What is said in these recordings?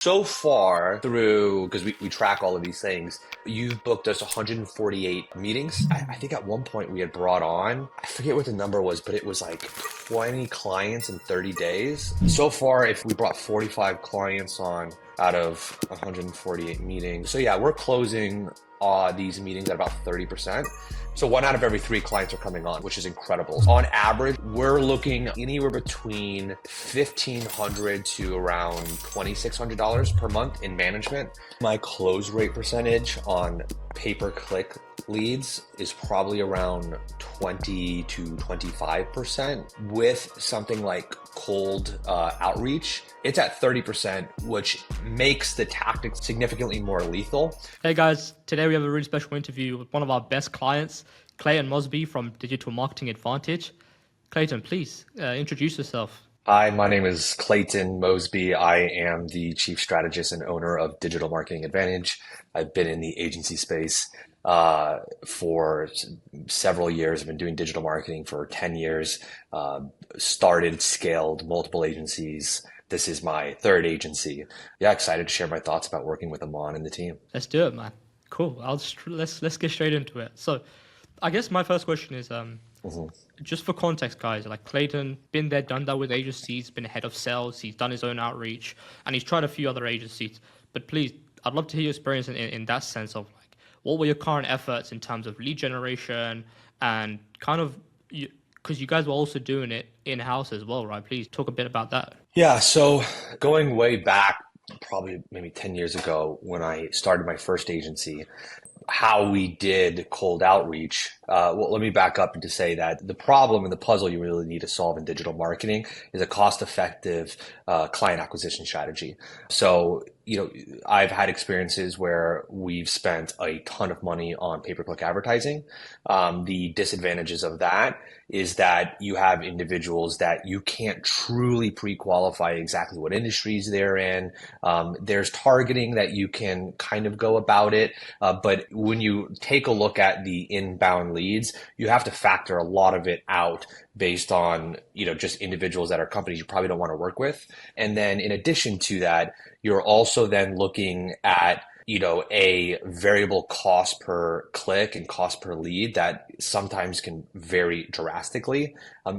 So far through, because we track all of these things, you've booked us 148 meetings. I think at one point we had brought on, I forget what the number was, but it was like 20 clients in 30 days. So far, if we brought 45 clients on out of 148 meetings. So yeah, we're closing these meetings at about 30%. So one out of every three clients are coming on, which is incredible. On average, we're looking anywhere between $1,500 to around $2,600 per month in management. My close rate percentage on pay-per-click leads is probably around 20 to 25%. With something like cold outreach, it's at 30%, which makes the tactics significantly more lethal. Hey guys, today we have a really special interview with one of our best clients, Clayton Mosby from Digital Marketing Advantage. Clayton, please introduce yourself. Hi, my name is Clayton Mosby. I am the chief strategist and owner of Digital Marketing Advantage. I've been in the agency space for several years. I've been doing digital marketing for 10 years, started, scaled multiple agencies. This is my third agency. Yeah, excited to share my thoughts about working with Amon and the team. Let's do it, man. Cool. Let's get straight into it. So, I guess my first question is just for context, guys. Like Clayton, been there, done that with agencies, been head of sales. He's done his own outreach, and he's tried a few other agencies. But please, I'd love to hear your experience in that sense of like, what were your current efforts in terms of lead generation and kind of because you guys were also doing it in-house as well, right? Please talk a bit about that. Yeah, so going way back, probably maybe 10 years ago when I started my first agency, how we did cold outreach. Well, let me back up to say that the problem and the puzzle you really need to solve in digital marketing is a cost-effective client acquisition strategy. So, I've had experiences where we've spent a ton of money on pay-per-click advertising. The disadvantages of that is that you have individuals that you can't truly pre-qualify exactly what industries they're in. There's targeting that you can kind of go about it, but when you take a look at the inbound leads, you have to factor a lot of it out based on, just individuals that are companies you probably don't want to work with. And then in addition to that, you're also then looking at a variable cost per click and cost per lead that sometimes can vary drastically.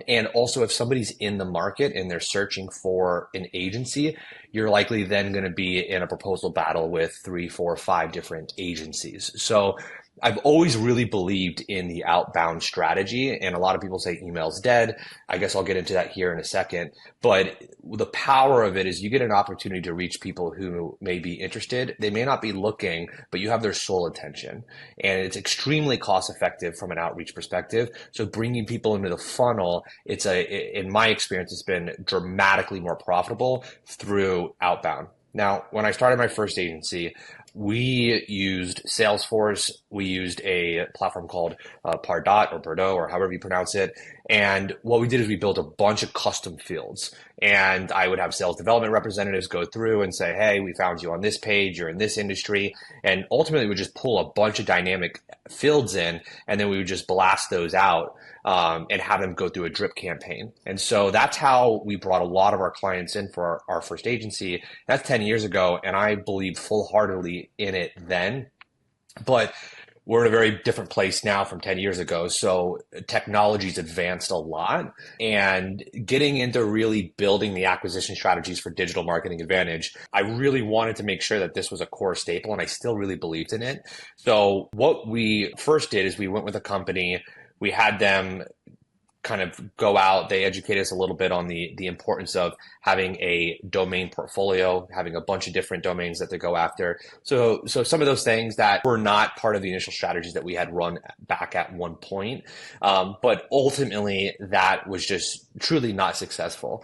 And also if somebody's in the market and they're searching for an agency, you're likely then going to be in a proposal battle with 3, 4, 5 different agencies. So I've always really believed in the outbound strategy, and a lot of people say email's dead. I guess I'll get into that here in a second. But the power of it is you get an opportunity to reach people who may be interested. They may not be looking, but you have their sole attention. And it's extremely cost effective from an outreach perspective. So bringing people into the funnel, in my experience, it's been dramatically more profitable through outbound. Now, when I started my first agency, we used Salesforce. We used a platform called Pardot or Pardot or however you pronounce it. And what we did is we built a bunch of custom fields. And I would have sales development representatives go through and say, hey, we found you on this page, you're in this industry. And ultimately, we would just pull a bunch of dynamic fields in, and then we would just blast those out and have them go through a drip campaign. And so that's how we brought a lot of our clients in for our first agency. That's 10 years ago, and I believed full-heartedly in it then. But we're in a very different place now from 10 years ago. So technology's advanced a lot, and getting into really building the acquisition strategies for Digital Marketing Advantage, I really wanted to make sure that this was a core staple, and I still really believed in it. So what we first did is we went with a company. We had them kind of go out. They educated us a little bit on the importance of having a domain portfolio, having a bunch of different domains that they go after. So some of those things that were not part of the initial strategies that we had run back at one point. But ultimately that was just truly not successful.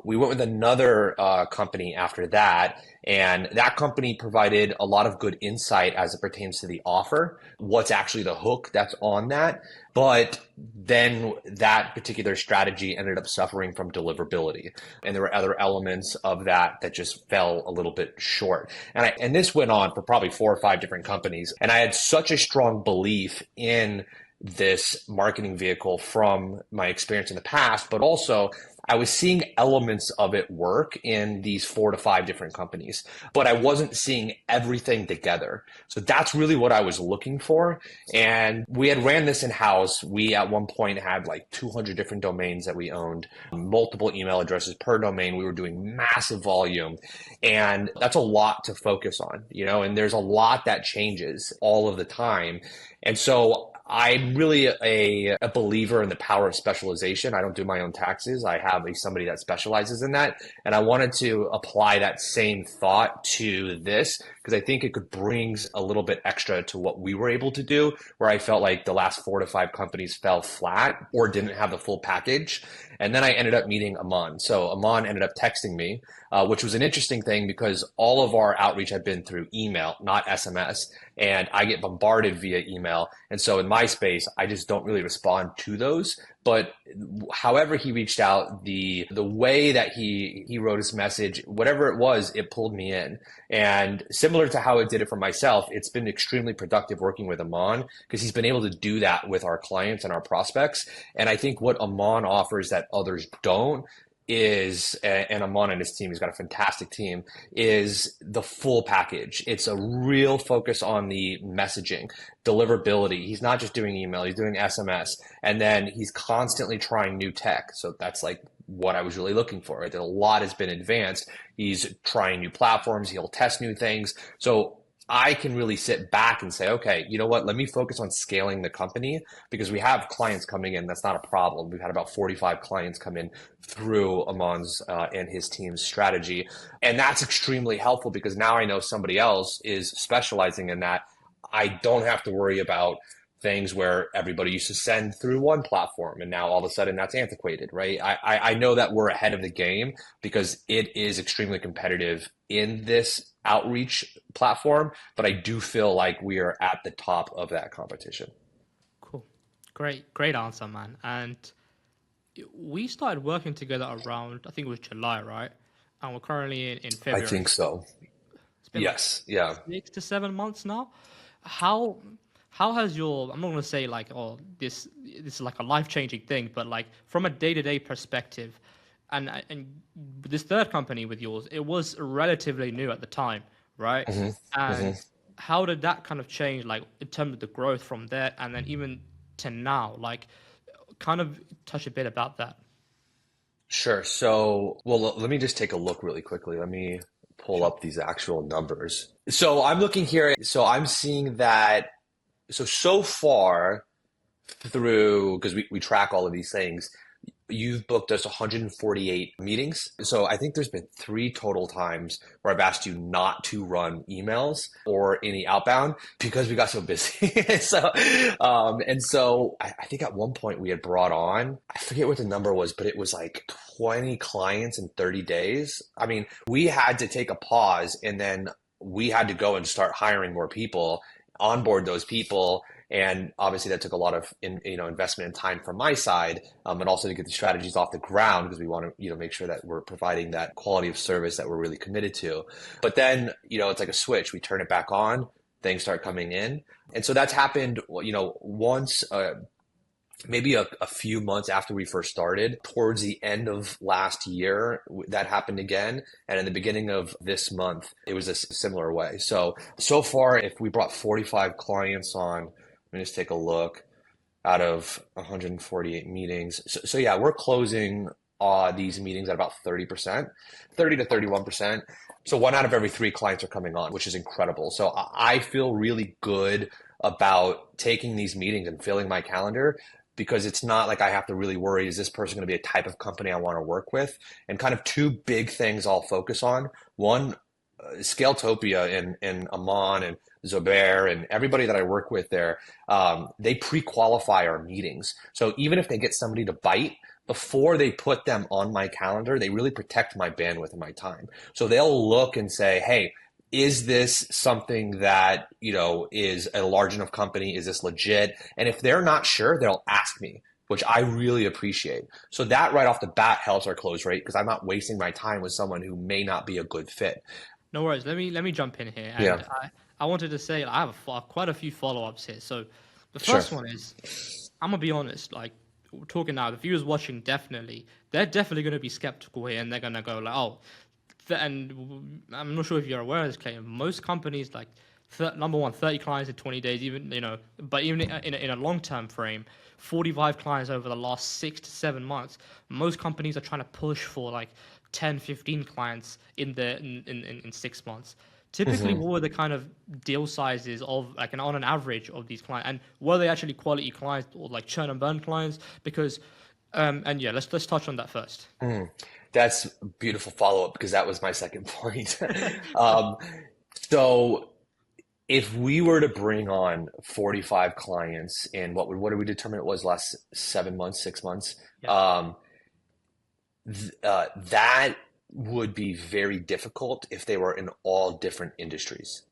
We went with another company after that, and that company provided a lot of good insight as it pertains to the offer, what's actually the hook that's on that. But then that particular strategy ended up suffering from deliverability. And there were other elements of that just fell a little bit short. And this went on for probably 4 or 5 different companies. And I had such a strong belief in this marketing vehicle from my experience in the past, but also I was seeing elements of it work in these 4 to 5 different companies, but I wasn't seeing everything together. So that's really what I was looking for. And we had ran this in house. We at one point had like 200 different domains that we owned, multiple email addresses per domain. We were doing massive volume. And that's a lot to focus on, and there's a lot that changes all of the time. And so I'm really a believer in the power of specialization. I don't do my own taxes. I have somebody that specializes in that. And I wanted to apply that same thought to this because I think it could bring a little bit extra to what we were able to do, where I felt like the last 4 to 5 companies fell flat or didn't have the full package. And then I ended up meeting Aman. So Aman ended up texting me, which was an interesting thing because all of our outreach had been through email, not SMS. And I get bombarded via email. And so in my space, I just don't really respond to those. But however he reached out, the way that he wrote his message, whatever it was, it pulled me in. And similar to how it did it for myself, it's been extremely productive working with Aman because he's been able to do that with our clients and our prospects. And I think what Aman offers that others don't is, and Aman and his team, he's got a fantastic team, is the full package. It's a real focus on the messaging, deliverability. He's not just doing email, he's doing SMS, and then he's constantly trying new tech. So that's like what I was really looking for, right? That a lot has been advanced. He's trying new platforms, he'll test new things. So I can really sit back and say, okay, you know what? Let me focus on scaling the company because we have clients coming in. That's not a problem. We've had about 45 clients come in through Aman's and his team's strategy. And that's extremely helpful because now I know somebody else is specializing in that. I don't have to worry about things where everybody used to send through one platform and now all of a sudden that's antiquated, right? I know that we're ahead of the game because it is extremely competitive in this outreach platform, but I do feel like we are at the top of that competition. Cool. Great answer, man. And we started working together around, I think it was July, right? And we're currently in I February. think so. It's been like Yes. Yeah. 6 to 7 months now. How how has your, I'm not gonna say like, oh, this is like a life-changing thing, but like from a day-to-day perspective, and this third company with yours, it was relatively new at the time, right? hmm hmm And how did that kind of change, like in terms of the growth from there, and then even to now, like kind of touch a bit about that. Sure. So, well, let me just take a look really quickly. Let me pull Sure. up these actual numbers. So I'm looking here. So I'm seeing that. So far through, because we track all of these things, you've booked us 148 meetings. So I think there's been 3 total times where I've asked you not to run emails or any outbound because we got so busy. And so I think at one point we had brought on, I forget what the number was, but it was like 20 clients in 30 days. I mean, we had to take a pause and then we had to go and start hiring more people, onboard those people, and obviously that took a lot of investment and time from my side, and also to get the strategies off the ground because we want to make sure that we're providing that quality of service that we're really committed to. But then it's like a switch. We turn it back on, things start coming in, and so that's happened once. Maybe a few months after we first started, towards the end of last year, that happened again. And in the beginning of this month, it was a similar way. So far, if we brought 45 clients on, let me just take a look, out of 148 meetings. So yeah, we're closing these meetings at about 30%, 30 to 31%. So 1 out of every 3 clients are coming on, which is incredible. So I feel really good about taking these meetings and filling my calendar because it's not like I have to really worry, is this person going to be a type of company I want to work with? And kind of 2 big things I'll focus on. One, Scaletopia and Aman and Zobair and everybody that I work with there, they pre-qualify our meetings. So even if they get somebody to bite, before they put them on my calendar, they really protect my bandwidth and my time. So they'll look and say, hey, is this something that, is a large enough company? Is this legit? And if they're not sure, they'll ask me, which I really appreciate. So that right off the bat helps our close rate because I'm not wasting my time with someone who may not be a good fit. No worries. Let me jump in here, Yeah, and I wanted to say, like, I have quite a few follow-ups here. So the sure. first one is, I'm gonna be honest, like talking now, the viewers watching definitely, they're definitely going to be skeptical here, and they're going to go like, oh, and I'm not sure if you're aware of this, Clayton. Most companies like number one, 30 clients in 20 days, even but even in a long term frame, 45 clients over the last 6 to 7 months. Most companies are trying to push for like 10, 15 clients in 6 months. Typically, Hmm. what were the kind of deal sizes of like on an average of these clients, and were they actually quality clients or like churn and burn clients? Because and yeah, let's touch on that first. That's a beautiful follow-up because that was my second point. Um, so if we were to bring on 45 clients in what did we determine it was last 7 months, 6 months? Yeah. Um, that would be very difficult if they were in all different industries.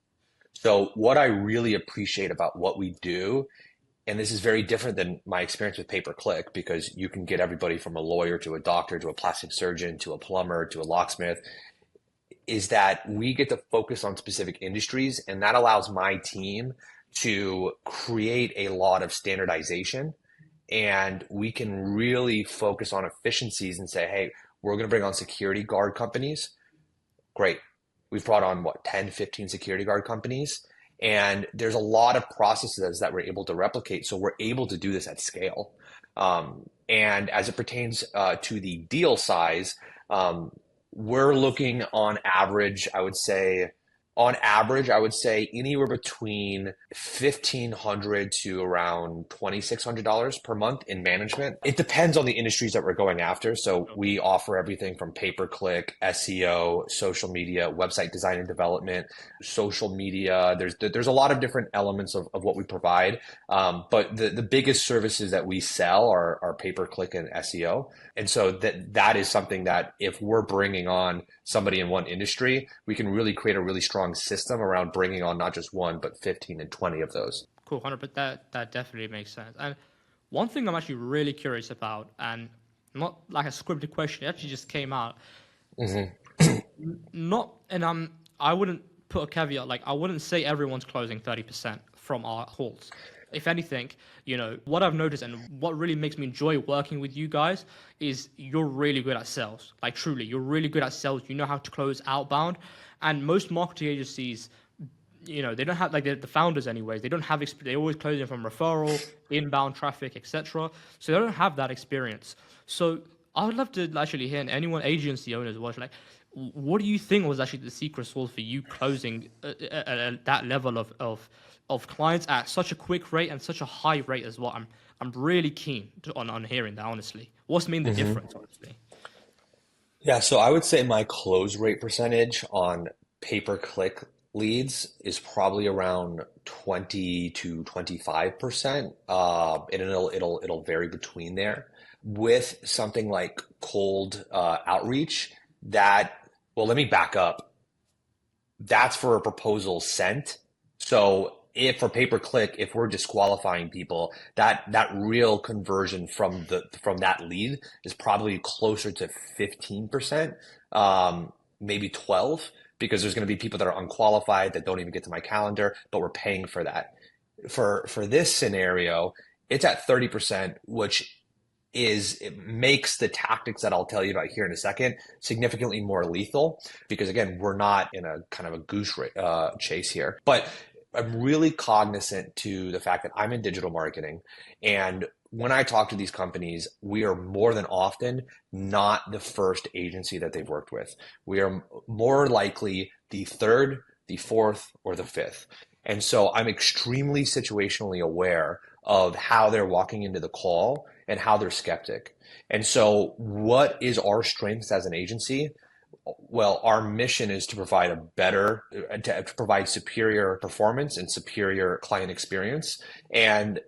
So what I really appreciate about what we do, and this is very different than my experience with pay-per-click because you can get everybody from a lawyer to a doctor to a plastic surgeon to a plumber to a locksmith, is that we get to focus on specific industries, and that allows my team to create a lot of standardization, and we can really focus on efficiencies and say, hey, we're going to bring on security guard companies. Great. We've brought on what, 10, 15 security guard companies. And there's a lot of processes that we're able to replicate. So we're able to do this at scale. And as it pertains to the deal size, um, we're looking on average, I would say anywhere between 1,500 to around $2,600 per month in management. It depends on the industries that we're going after. So we offer everything from pay-per-click, SEO, social media, website design and development, social media. There's a lot of different elements of what we provide. But the biggest services that we sell are pay-per-click and SEO. And so that is something that if we're bringing on somebody in one industry, we can really create a really strong system around bringing on not just one, but 15 and 20 of those. Cool, 100. That definitely makes sense. And one thing I'm actually really curious about, and not like a scripted question, it actually just came out. Hmm. Not, and I wouldn't put a caveat like I wouldn't say everyone's closing 30% from our calls. If anything, what I've noticed and what really makes me enjoy working with you guys is you're really good at sales. Like truly, you're really good at sales. You know how to close outbound, and most marketing agencies they don't have like the founders anyways, they don't have they always close in from referral, inbound traffic, etc. So they don't have that experience. So I would love to actually hear anyone agency owners watch like what do you think was actually the secret sauce for you closing at that level of clients at such a quick rate and such a high rate as well. I'm really keen on hearing that, honestly. What's mean the Hmm. difference, honestly? Yeah, so I would say my close rate percentage on pay-per-click leads is probably around 20 to 25%. And it'll vary between there. With something like cold outreach, well, let me back up. That's for a proposal sent. So if for pay per click, if we're disqualifying people, that real conversion from that lead is probably closer to 15%, maybe 12, because there's going to be people that are unqualified that don't even get to my calendar, but we're paying for that. For this scenario, it's at 30%, which it makes the tactics that I'll tell you about here in a second significantly more lethal because again, we're not in a kind of a chase here. But I'm really cognizant to the fact that I'm in digital marketing, and when I talk to these companies, we are more than often not the first agency that they've worked with. We are more likely the third, the fourth, or the fifth. And so I'm extremely situationally aware of how they're walking into the call and how they're skeptic. And so, what is our strengths as an agency? Well, our mission is to provide to provide superior performance and superior client experience. And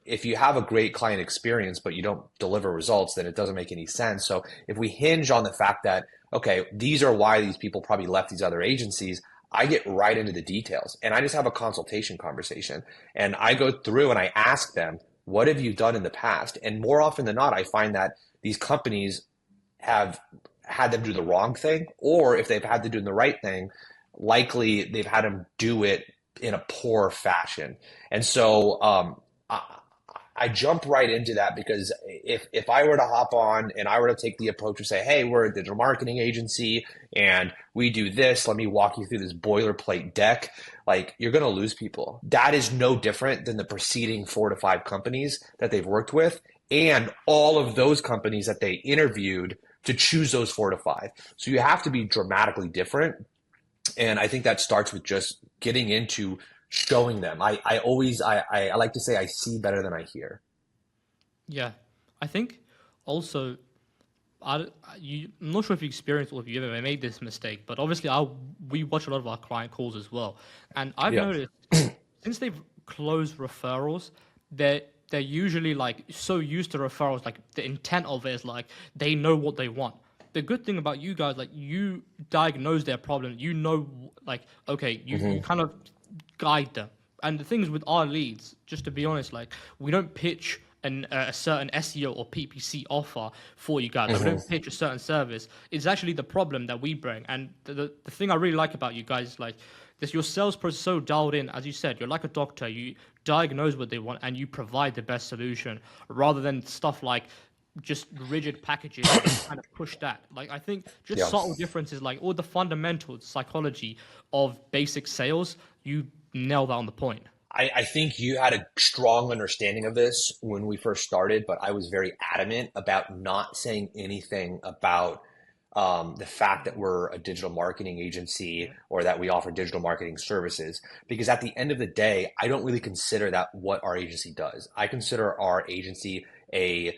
if you have a great client experience, but you don't deliver results, then it doesn't make any sense. So if we hinge on the fact that, okay, these are why these people probably left these other agencies, I get right into the details and I just have a consultation conversation and I go through and I ask them, what have you done in the past? And more often than not, I find that these companies have had them do the wrong thing, or if they've had to do the right thing, likely they've had them do it in a poor fashion. And so I, I jump right into that because if I were to hop on and I were to take the approach to say, hey, we're a digital marketing agency and we do this, let me walk you through this boilerplate deck, like you're going to lose people. That is no different than the preceding 4 to 5 companies that they've worked with and all of those companies that they interviewed to choose those 4 to 5. So you have to be dramatically different. And I think that starts with just getting into showing them. I like to say I see better than I hear. Yeah, I think also I'm not sure if you experienced or if you ever made this mistake, but obviously we watch a lot of our client calls as well, and I've Yeah. noticed since they've closed referrals, they're usually like so used to referrals, like the intent of it is like they know what they want. The good thing about you guys, like you diagnose their problem, you know, like okay, you Hmm. kind of guide them. And the things with our leads, just to be honest, like we don't pitch a certain SEO or PPC offer for you guys. Like, we Hmm. don't pitch a certain service. It's actually the problem that we bring. And the thing I really like about you guys is like this: your sales process is so dialed in. As you said, you're like a doctor. You diagnose what they want and you provide the best solution, rather than stuff like just rigid packages and just kind of push that. Like I think just Yeah. subtle differences, like all the fundamental psychology of basic sales, you nail that on the point. I think you had a strong understanding of this when we first started, but I was very adamant about not saying anything about the fact that we're a digital marketing agency Yeah. or that we offer digital marketing services. Because at the end of the day, I don't really consider that what our agency does. I consider our agency a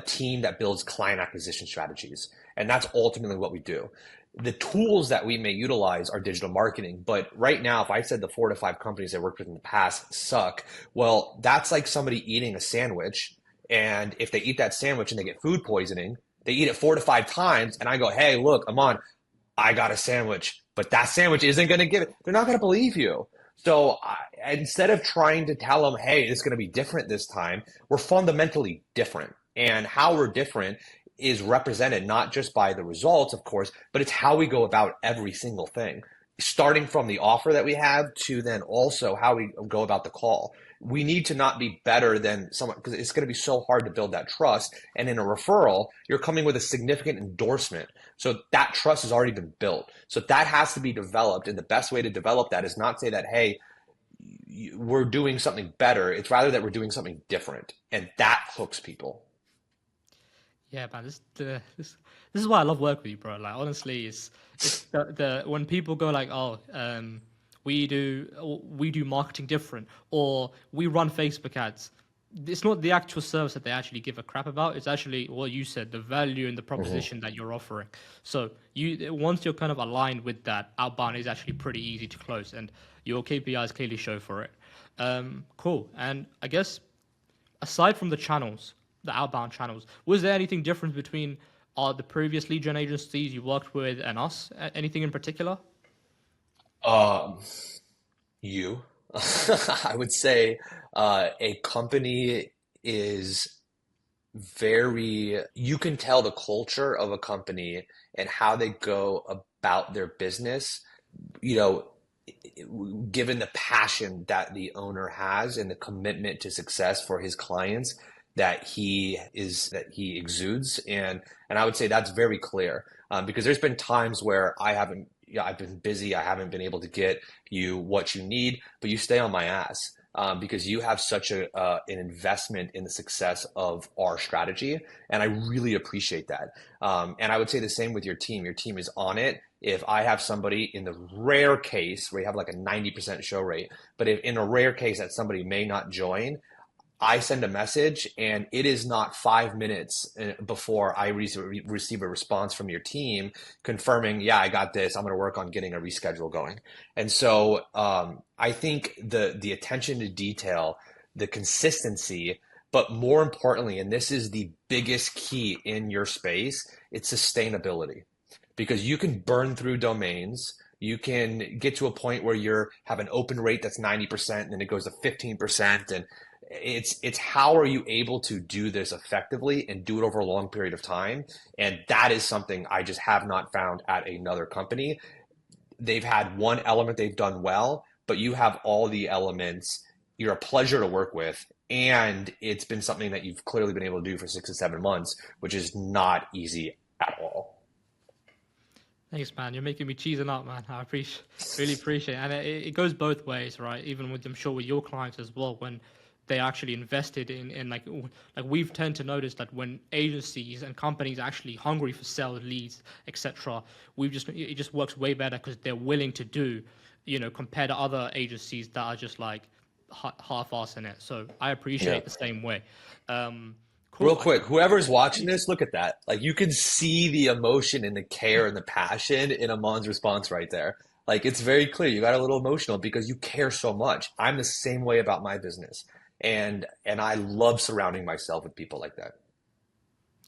team that builds client acquisition strategies, and that's ultimately what we do. The tools that we may utilize are digital marketing. But right now, if I said the 4 to 5 companies I worked with in the past suck, well, that's like somebody eating a sandwich. And if they eat that sandwich and they get food poisoning, they eat it 4 to 5 times. And I go, hey, look, Amon, I got a sandwich, but that sandwich isn't going to give it. They're not going to believe you. So instead of trying to tell them, hey, it's going to be different this time, we're fundamentally different. And how we're different is represented not just by the results, of course, but it's how we go about every single thing, starting from the offer that we have to then also how we go about the call. We need to not be better than someone because it's going to be so hard to build that trust. And in a referral, you're coming with a significant endorsement. So that trust has already been built. So that has to be developed. And the best way to develop that is not say that, hey, we're doing something better. It's rather that we're doing something different. And that hooks people. Yeah, man, this is why I love working with you, bro. Like honestly, it's the when people go like, oh, we do marketing different, or we run Facebook ads. It's not the actual service that they actually give a crap about. It's actually what you said, the value and the Mhm. proposition that you're offering. So you once you're kind of aligned with that, outbound is actually pretty easy to close, and your KPIs clearly show for it. Cool. And I guess aside from the channels, the outbound channels, was there anything different between the previous lead gen agencies you worked with and us? Anything in particular? Um, you, I would say, a company is you can tell the culture of a company and how they go about their business, you know, given the passion that the owner has and the commitment to success for his clients that he exudes. And I would say that's very clear, because there's been times where I haven't, yeah, I've been busy, I haven't been able to get you what you need, but you stay on my ass. Because you have such an investment in the success of our strategy, and I really appreciate that. And I would say the same with your team. Your team is on it. If I have somebody in the rare case where you have like a 90% show rate, but if in a rare case that somebody may not join, I send a message and it is not 5 minutes before I receive a response from your team confirming, yeah, I got this. I'm going to work on getting a reschedule going. And so I think the attention to detail, the consistency, but more importantly, and this is the biggest key in your space, it's sustainability, because you can burn through domains. You can get to a point where you have an open rate that's 90% and then it goes to 15%. And it's how are you able to do this effectively and do it over a long period of time? And that is something I just have not found at another company. They've had one element they've done well, but you have all the elements. You're a pleasure to work with, And it's been something that you've clearly been able to do for 6 to 7 months, which is not easy at all. Thanks, man. You're making me cheesing up, man. Really appreciate it. And it goes both ways, right? Even with, I'm sure, with your clients as well, when they actually invested in like we've tend to notice that when agencies and companies are actually hungry for sales leads, etc., it just works way better because they're willing to do, compared to other agencies that are just like half-assing it. So I Yeah. appreciate the same way. Real Cool. quick, whoever's watching this, look at that. Like you can see the emotion and the care and the passion in Amon's response right there. Like it's very clear. You got a little emotional because you care so much. I'm the same way about my business. And I love surrounding myself with people like that.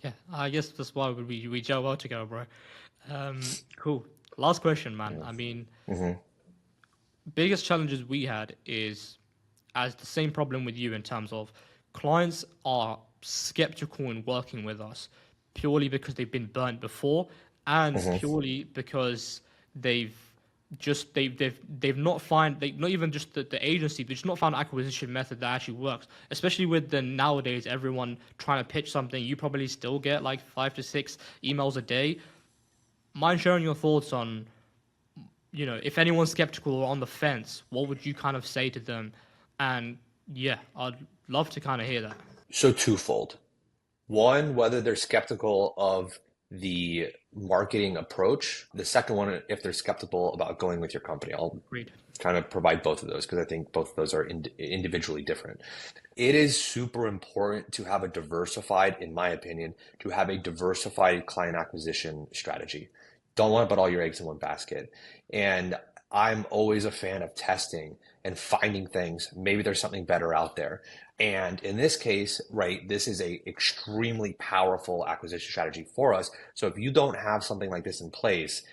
Yeah, I guess that's why we gel well together, bro. Cool. Last question, man. I mean, Hmm. biggest challenges we had is as the same problem with you in terms of clients are skeptical in working with us purely because they've been burnt before and Hmm. purely because they've they've not find they not even just the agency they've just not found an acquisition method that actually works, especially with the nowadays everyone trying to pitch something. You probably still get like 5 to 6 emails a day. Mind sharing your thoughts on, if anyone's skeptical or on the fence, what would you kind of say to them? And yeah, I'd love to kind of hear that. So twofold. One, whether they're skeptical of the marketing approach. The second one, if they're skeptical about going with your company. I'll Agreed. kind of provide both of those because I think both of those are individually different. It is super important to have a diversified, in my opinion, to have a diversified client acquisition strategy. Don't want to put all your eggs in one basket. And I'm always a fan of testing and finding things. Maybe there's something better out there. And in this case, right, this is a extremely powerful acquisition strategy for us. So if you don't have something like this in place,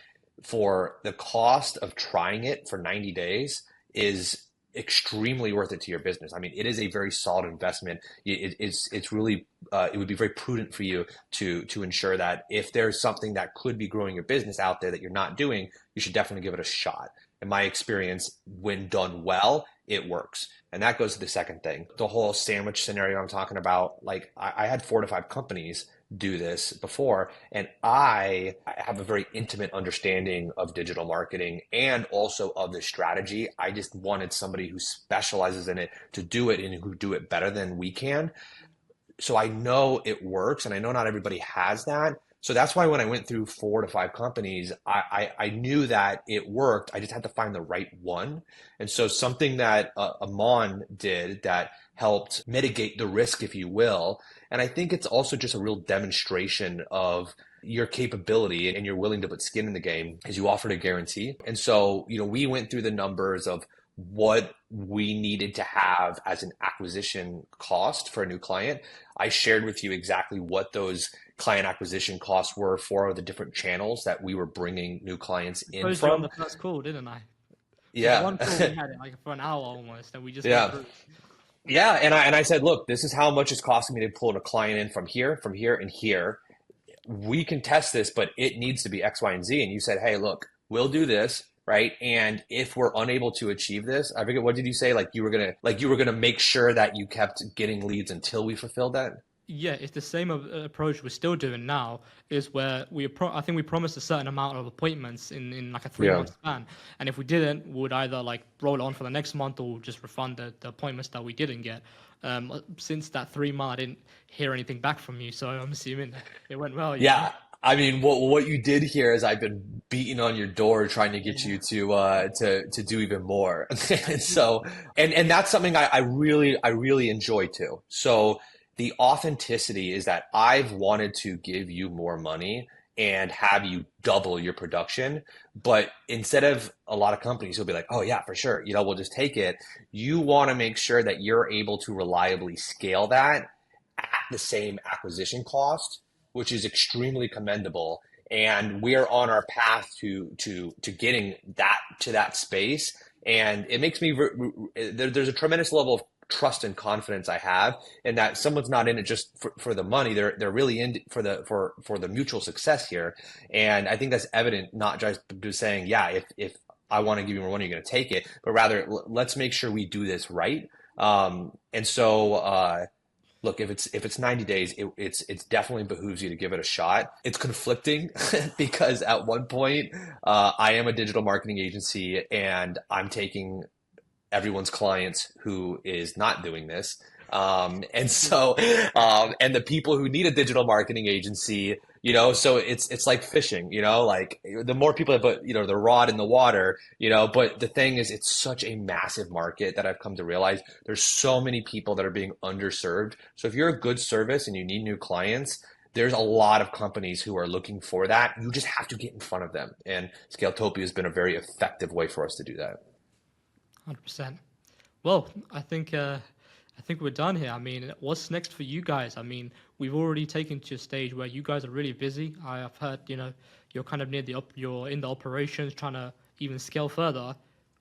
for the cost of trying it for 90 days is extremely worth it to your business. I mean, it is a very solid investment. It's really it would be very prudent for you to ensure that if there's something that could be growing your business out there that you're not doing, you should definitely give it a shot. In my experience, when done well, it works. And that goes to the second thing, the whole sandwich scenario I'm talking about. Like I had 4 to 5 companies do this before, and I have a very intimate understanding of digital marketing and also of the strategy. I just wanted somebody who specializes in it to do it and who do it better than we can. So I know it works, and I know not everybody has that. So that's why when I went through 4 to 5 companies, I knew that it worked. I just had to find the right one. And so something that Amon did that helped mitigate the risk, if you will. And I think it's also just a real demonstration of your capability and you're willing to put skin in the game is you offered a guarantee. And so, we went through the numbers of what we needed to have as an acquisition cost for a new client. I shared with you exactly what those client acquisition costs were for the different channels that we were bringing new clients in Posed you on from. the first call, didn't I? Just Yeah. one call we had it like for an hour almost, and we just went Yeah. through. Yeah. And I said, look, this is how much it's costing me to pull a client in from here, and here. We can test this, but it needs to be X, Y, and Z. And you said, hey, look, we'll do this, right? And if we're unable to achieve this, I forget, what did you say? Like you were gonna make sure that you kept getting leads until we fulfilled that. Yeah, it's the same approach we're still doing now. Is where I think we promised a certain amount of appointments in like a three Yeah. month span, and if we didn't, we would either like roll it on for the next month or just refund the appointments that we didn't get. Since that 3 month, I didn't hear anything back from you, so I'm assuming it went well. Yeah. I mean, what you did here is I've been beating on your door trying to get Yeah. you to do even more. And so and that's something I really enjoy too. So the authenticity is that I've wanted to give you more money and have you double your production. But instead of a lot of companies who'll be like, oh yeah, for sure, we'll just take it. You want to make sure that you're able to reliably scale that at the same acquisition cost, which is extremely commendable. And we are on our path to getting that to that space. And it makes me there's a tremendous level of trust and confidence I have in that someone's not in it just for the money. They're really in for the mutual success here. And I think that's evident, not just saying, yeah, if I want to give you more money, you're going to take it, but rather let's make sure we do this right. And so, look, if it's 90 days, it's definitely behooves you to give it a shot. It's conflicting because at one point, I am a digital marketing agency and I'm taking everyone's clients who is not doing this. And so, and the people who need a digital marketing agency, so it's like fishing, like the more people that put, the rod in the water, but the thing is, it's such a massive market that I've come to realize there's so many people that are being underserved. So if you're a good service and you need new clients, there's a lot of companies who are looking for that. You just have to get in front of them. And Scaletopia has been a very effective way for us to do that. 100%. Well, I think we're done here. I mean, what's next for you guys? I mean, we've already taken to a stage where you guys are really busy. I've heard, you're kind of near you're in the operations, trying to even scale further.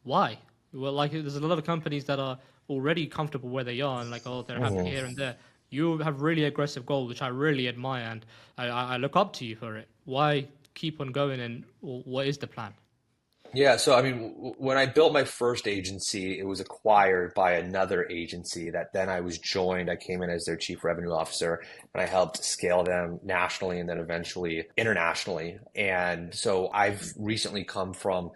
Why? Well, like there's a lot of companies that are already comfortable where they are, and like, oh, they're happy here and there. You have really aggressive goals, which I really admire, and I look up to you for it. Why keep on going, and what is the plan? Yeah, so I mean, when I built my first agency, it was acquired by another agency that then I was joined. I came in as their chief revenue officer and I helped scale them nationally and then eventually internationally. And so I've recently come from,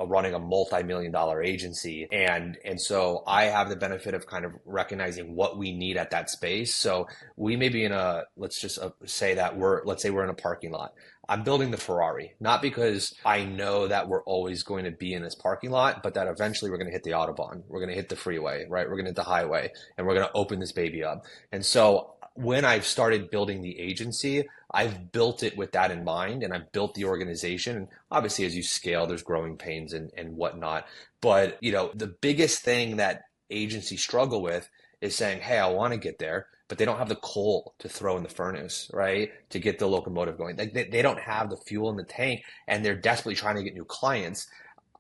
running a multi-million dollar agency. And so I have the benefit of kind of recognizing what we need at that space. So we may be let's just say that let's say we're in a parking lot. I'm building the Ferrari, not because I know that we're always going to be in this parking lot, but that eventually we're going to hit the Autobahn. We're going to hit the freeway, right? We're going to hit the highway and we're going to open this baby up. And so when I've started building the agency, I've built it with that in mind and I've built the organization. And obviously, as you scale, there's growing pains and whatnot. But, the biggest thing that agencies struggle with is saying, hey, I want to get there, but they don't have the coal to throw in the furnace, right? To get the locomotive going. Like they don't have the fuel in the tank and they're desperately trying to get new clients.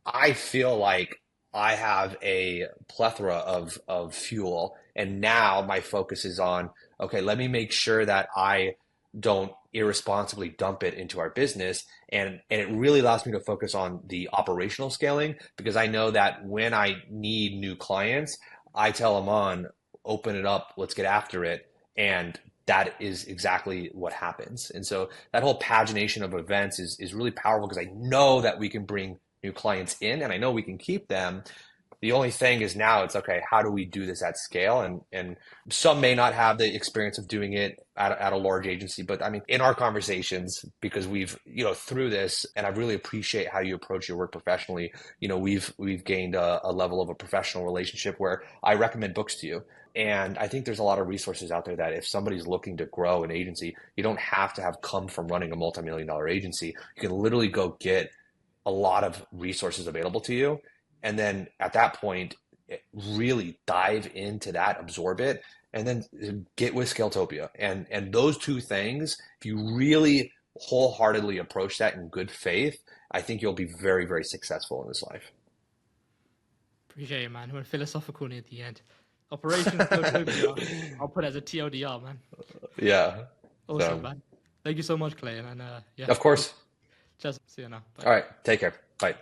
I feel like I have a plethora of fuel. And now my focus is on, okay, let me make sure that I don't irresponsibly dump it into our business. And it really allows me to focus on the operational scaling because I know that when I need new clients, I tell them open it up, let's get after it. And that is exactly what happens. And so that whole pagination of events is really powerful because I know that we can bring new clients in and I know we can keep them. The only thing is now it's okay, how do we do this at scale? And some may not have the experience of doing it at a large agency, but I mean, in our conversations, because we've, through this, and I really appreciate how you approach your work professionally, we've gained a level of a professional relationship where I recommend books to you. And I think there's a lot of resources out there that if somebody's looking to grow an agency, you don't have to have come from running a multi-million dollar agency. You can literally go get a lot of resources available to you. And then at that point, really dive into that, absorb it, and then get with Scaletopia. And those two things, if you really wholeheartedly approach that in good faith, I think you'll be very, very successful in this life. Appreciate it, man. Went philosophical near the end. Operation Utopia. I'll put it as a TLDR, man. Yeah. Awesome, So, man. Thank you so much, Clayton. And yeah, of course. just see you now. Bye. All right. Take care. Bye.